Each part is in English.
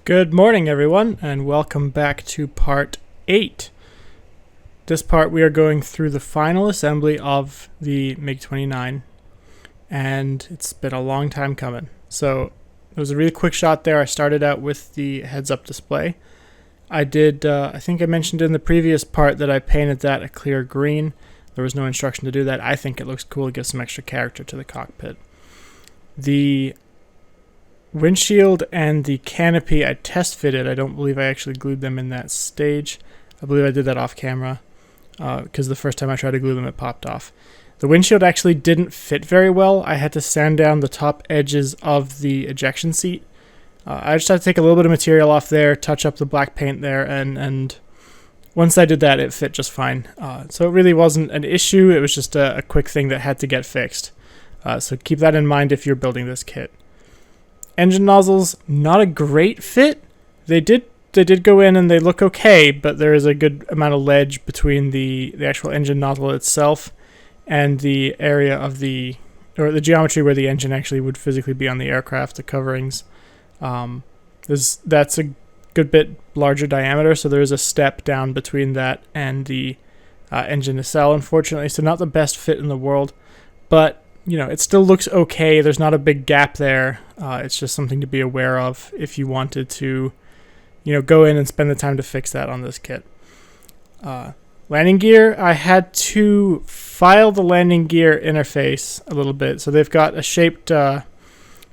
Good morning, everyone, and welcome back to part 8. This part we are going through the final assembly of the MiG-29, and it's been a long time coming. So it was a really quick shot there. I started out with the heads-up display. I think I mentioned in the previous part that I painted that a clear green. There was no instruction to do that. I think it looks cool. It gives some extra character to the cockpit. The windshield and the canopy I test fitted. I don't believe I actually glued them in that stage. I believe I did that off camera because the first time I tried to glue them it popped off. The windshield actually didn't fit very well. I had to sand down the top edges of the ejection seat. I just had to take a little bit of material off there, touch up the black paint there, and once I did that it fit just fine. So it really wasn't an issue. It was just a quick thing that had to get fixed. So keep that in mind if you're building this kit. Engine nozzles, not a great fit. They did go in and they look okay, but there is a good amount of ledge between the actual engine nozzle itself and the area of the geometry where the engine actually would physically be on the aircraft, the coverings. That's a good bit larger diameter, so there is a step down between that and the engine nacelle, unfortunately. So not the best fit in the world, but it still looks okay. There's not a big gap there. It's just something to be aware of if you wanted to, go in and spend the time to fix that on this kit. Landing gear, I had to file the landing gear interface a little bit. So they've got a shaped, kind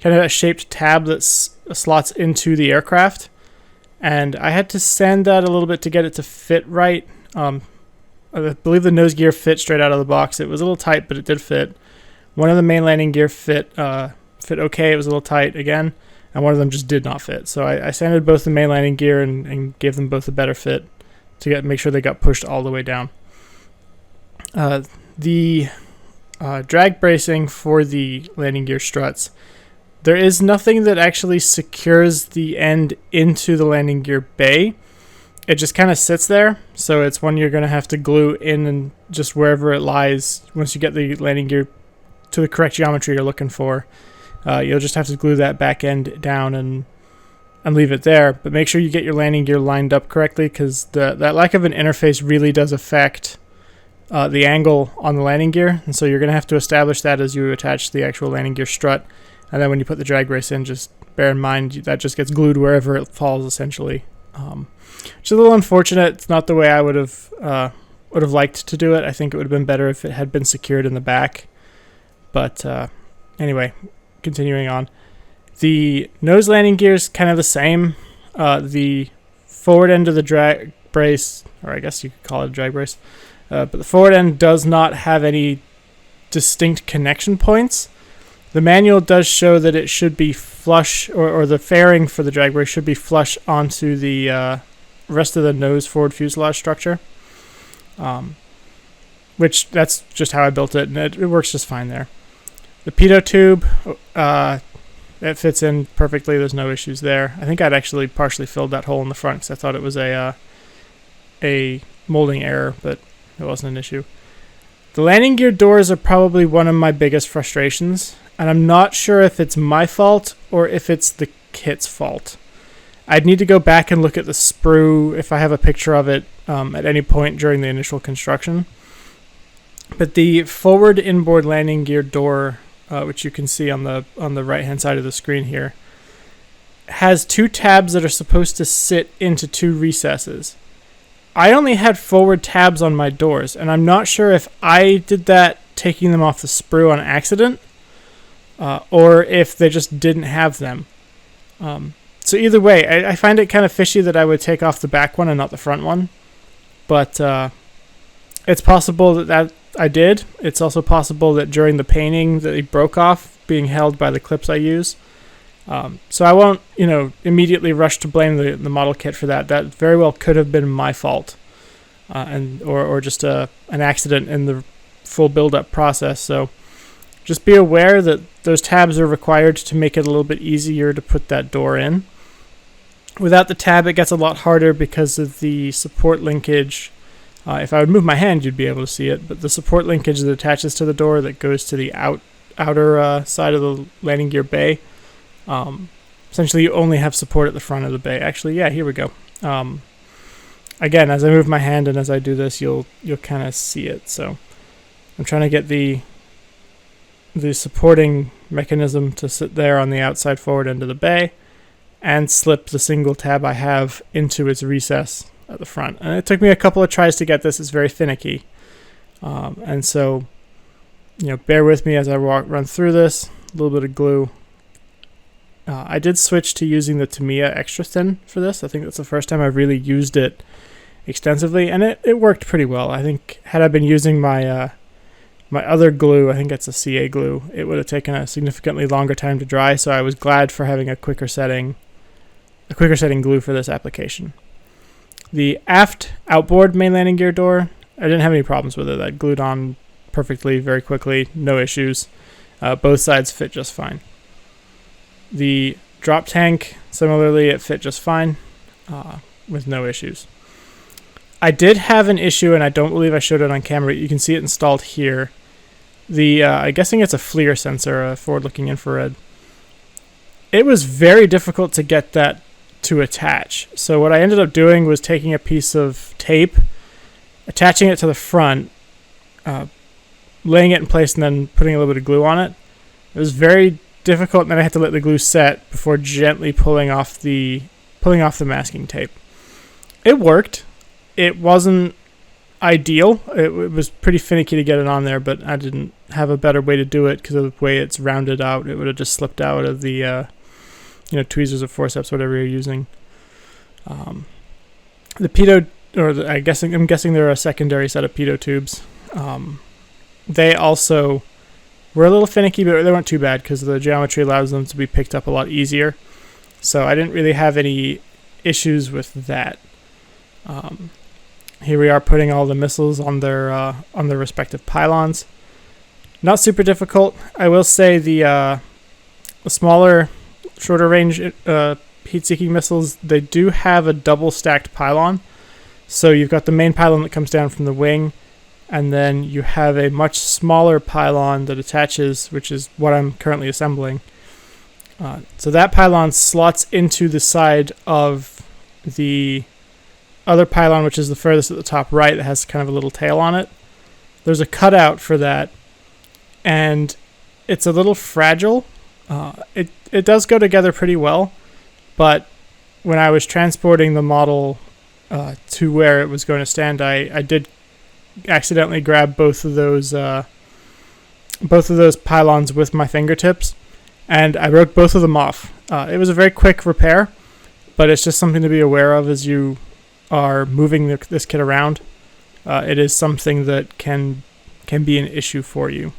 of a shaped tab that slots into the aircraft. And I had to sand that a little bit to get it to fit right. I believe the nose gear fit straight out of the box. It was a little tight, but it did fit. One of the main landing gear fit okay. It was a little tight again, and one of them just did not fit. So I sanded both the main landing gear and gave them both a better fit to make sure they got pushed all the way down. The drag bracing for the landing gear struts, there is nothing that actually secures the end into the landing gear bay. It just kind of sits there, so it's one you're going to have to glue in and just wherever it lies. Once you get the landing gear to the correct geometry you're looking for, you'll just have to glue that back end down and leave it there. But make sure you get your landing gear lined up correctly, because that lack of an interface really does affect the angle on the landing gear, and so you're going to have to establish that as you attach the actual landing gear strut. And then when you put the drag brace in, just bear in mind that just gets glued wherever it falls, essentially. Which is a little unfortunate. It's not the way I would have liked to do it. I think it would have been better if it had been secured in the back. But anyway, continuing on. The nose landing gear is kind of the same. The forward end of the drag brace, or I guess you could call it a drag brace, but the forward end does not have any distinct connection points. The manual does show that it should be flush, or the fairing for the drag brace should be flush onto the rest of the nose forward fuselage structure. Which that's just how I built it, and it works just fine there. The pitot tube, it fits in perfectly. There's no issues there. I think I'd actually partially filled that hole in the front because I thought it was a molding error, but it wasn't an issue. The landing gear doors are probably one of my biggest frustrations, and I'm not sure if it's my fault or if it's the kit's fault. I'd need to go back and look at the sprue if I have a picture of it at any point during the initial construction. But the forward inboard landing gear door, which you can see on the right hand side of the screen here, has two tabs that are supposed to sit into two recesses. I only had forward tabs on my doors, and I'm not sure if I did that taking them off the sprue on accident, or if they just didn't have them. So either way, I find it kind of fishy that I would take off the back one and not the front one. But it's possible that I did. It's also possible that during the painting that it broke off, being held by the clips I use. So I won't, immediately rush to blame the model kit for that. That very well could have been my fault, or just an accident in the full build-up process. So just be aware that those tabs are required to make it a little bit easier to put that door in. Without the tab, it gets a lot harder because of the support linkage. If I would move my hand, you'd be able to see it, but the support linkage that attaches to the door that goes to the outer side of the landing gear bay essentially you only have support at the front of the bay. Actually, yeah, here we go. Again, as I move my hand and as I do this, you'll kind of see it. So I'm trying to get the supporting mechanism to sit there on the outside forward end of the bay and slip the single tab I have into its recess at the front. And it took me a couple of tries to get this. It's very finicky. And so, bear with me as I run through this. A little bit of glue. I did switch to using the Tamiya Extra Thin for this. I think that's the first time I've really used it extensively, and it worked pretty well. I think had I been using my my other glue, I think it's a CA glue, it would have taken a significantly longer time to dry, so I was glad for having a quicker setting glue for this application. The aft outboard main landing gear door, I didn't have any problems with it. That glued on perfectly, very quickly, no issues. Both sides fit just fine. The drop tank, similarly, it fit just fine with no issues. I did have an issue, and I don't believe I showed it on camera. You can see it installed here. I'm guessing it's a FLIR sensor, a forward-looking infrared. It was very difficult to get that to attach. So what I ended up doing was taking a piece of tape, attaching it to the front, laying it in place, and then putting a little bit of glue on it. It was very difficult, and then I had to let the glue set before gently pulling off the masking tape. It worked. It wasn't ideal. It was pretty finicky to get it on there, but I didn't have a better way to do it because of the way it's rounded out. It would have just slipped out of the tweezers or forceps, whatever you're using. The pitot, I'm guessing they're a secondary set of pitot tubes. They also were a little finicky, but they weren't too bad because the geometry allows them to be picked up a lot easier. So I didn't really have any issues with that. Here we are putting all the missiles on their respective pylons. Not super difficult. I will say the smaller, shorter range heat-seeking missiles, they do have a double stacked pylon. So you've got the main pylon that comes down from the wing, and then you have a much smaller pylon that attaches, which is what I'm currently assembling. So that pylon slots into the side of the other pylon, which is the furthest at the top right, that has kind of a little tail on it. There's a cutout for that, and it's a little fragile. It does go together pretty well, but when I was transporting the model to where it was going to stand, I did accidentally grab both of those pylons with my fingertips, and I broke both of them off. It was a very quick repair, but it's just something to be aware of as you are moving this kit around. It is something that can be an issue for you.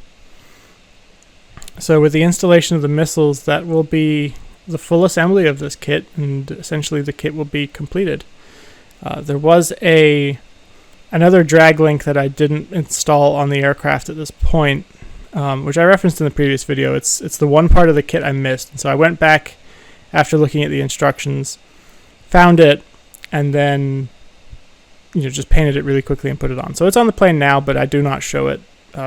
So with the installation of the missiles, that will be the full assembly of this kit, and essentially the kit will be completed. There was another drag link that I didn't install on the aircraft at this point, which I referenced in the previous video. It's the one part of the kit I missed, and so I went back after looking at the instructions, found it, and then just painted it really quickly and put it on. So it's on the plane now, but I do not show it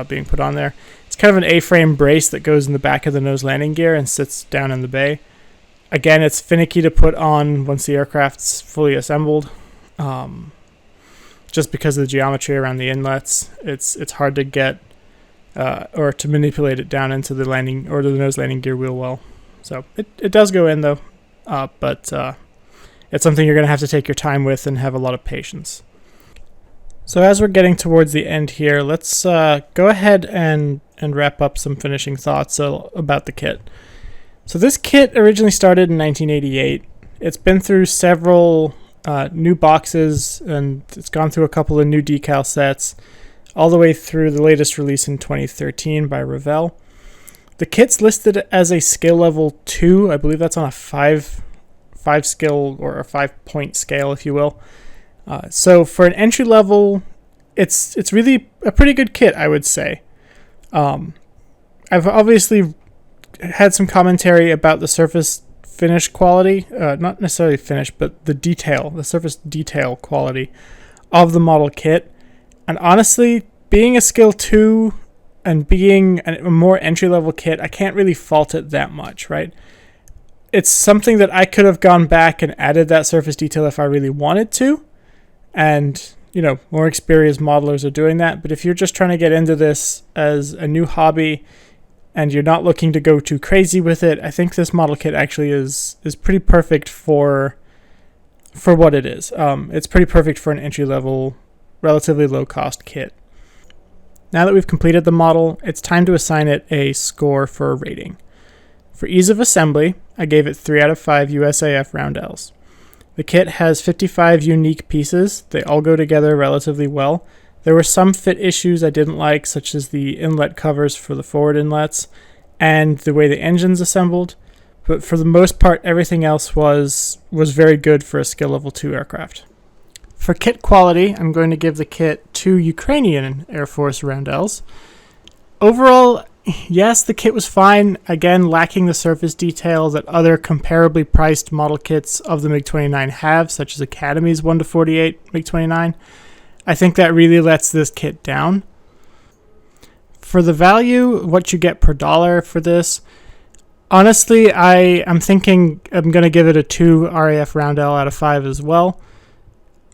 being put on there. It's kind of an A-frame brace that goes in the back of the nose landing gear and sits down in the bay. Again, it's finicky to put on once the aircraft's fully assembled. Just because of the geometry around the inlets, it's hard to get or to manipulate it down into the landing or to the nose landing gear wheel well. So it does go in though, but it's something you're going to have to take your time with and have a lot of patience. So as we're getting towards the end here, let's go ahead and wrap up some finishing thoughts about the kit. So this kit originally started in 1988. It's been through several new boxes, and it's gone through a couple of new decal sets, all the way through the latest release in 2013 by Revell. The kit's listed as a skill level 2. I believe that's on a 5 skill or a 5-point scale, if you will. So for an entry level, it's really a pretty good kit, I would say. I've obviously had some commentary about the surface finish quality, not necessarily finish, but the surface detail quality of the model kit. And honestly, being a skill 2 and being a more entry-level kit, I can't really fault it that much, right? it's something that I could have gone back and added that surface detail if I really wanted to. And, more experienced modelers are doing that. But if you're just trying to get into this as a new hobby and you're not looking to go too crazy with it, I think this model kit actually is pretty perfect for what it is. It's pretty perfect for an entry-level, relatively low-cost kit. Now that we've completed the model, it's time to assign it a score for a rating. For ease of assembly, I gave it 3 out of 5 USAF roundels. The kit has 55 unique pieces. They all go together relatively well. There were some fit issues I didn't like, such as the inlet covers for the forward inlets and the way the engine's assembled, but for the most part, everything else was very good for a skill level 2 aircraft. For kit quality, I'm going to give the kit 2 Ukrainian Air Force roundels. Overall, yes, the kit was fine, again lacking the surface detail that other comparably priced model kits of the MiG-29 have, such as Academy's 1-48 MiG-29. I think that really lets this kit down. For the value, what you get per dollar for this, honestly, I'm thinking I'm going to give it a 2 RAF roundel out of 5 as well.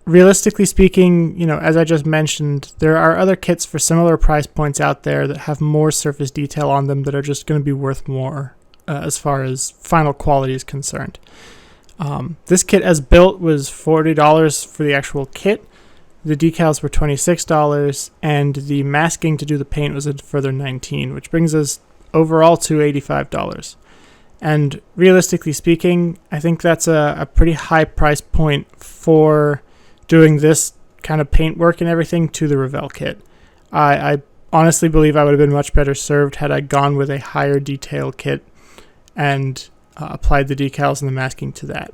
Realistically speaking, as I just mentioned, there are other kits for similar price points out there that have more surface detail on them that are just going to be worth more as far as final quality is concerned. This kit as built was $40 for the actual kit. The decals were $26, and the masking to do the paint was a further $19, which brings us overall to $85. And realistically speaking, I think that's a pretty high price point for doing this kind of paint work and everything to the Revell kit. I honestly believe I would have been much better served had I gone with a higher detail kit and applied the decals and the masking to that.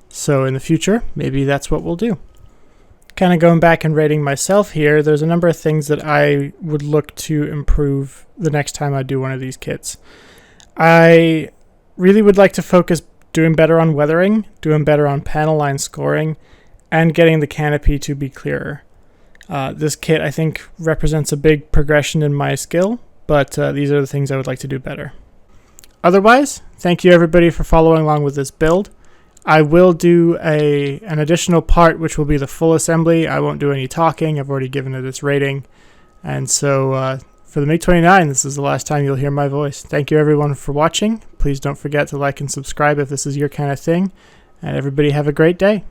So in the future, maybe that's what we'll do. Kind of going back and rating myself here, there's a number of things that I would look to improve the next time I do one of these kits. I really would like to focus doing better on weathering, doing better on panel line scoring, and getting the canopy to be clearer. This kit, I think, represents a big progression in my skill, but these are the things I would like to do better. Otherwise, thank you everybody for following along with this build. I will do an additional part, which will be the full assembly. I won't do any talking. I've already given it its rating. And so for the MiG-29, this is the last time you'll hear my voice. Thank you everyone for watching. Please don't forget to like and subscribe if this is your kind of thing. And everybody have a great day.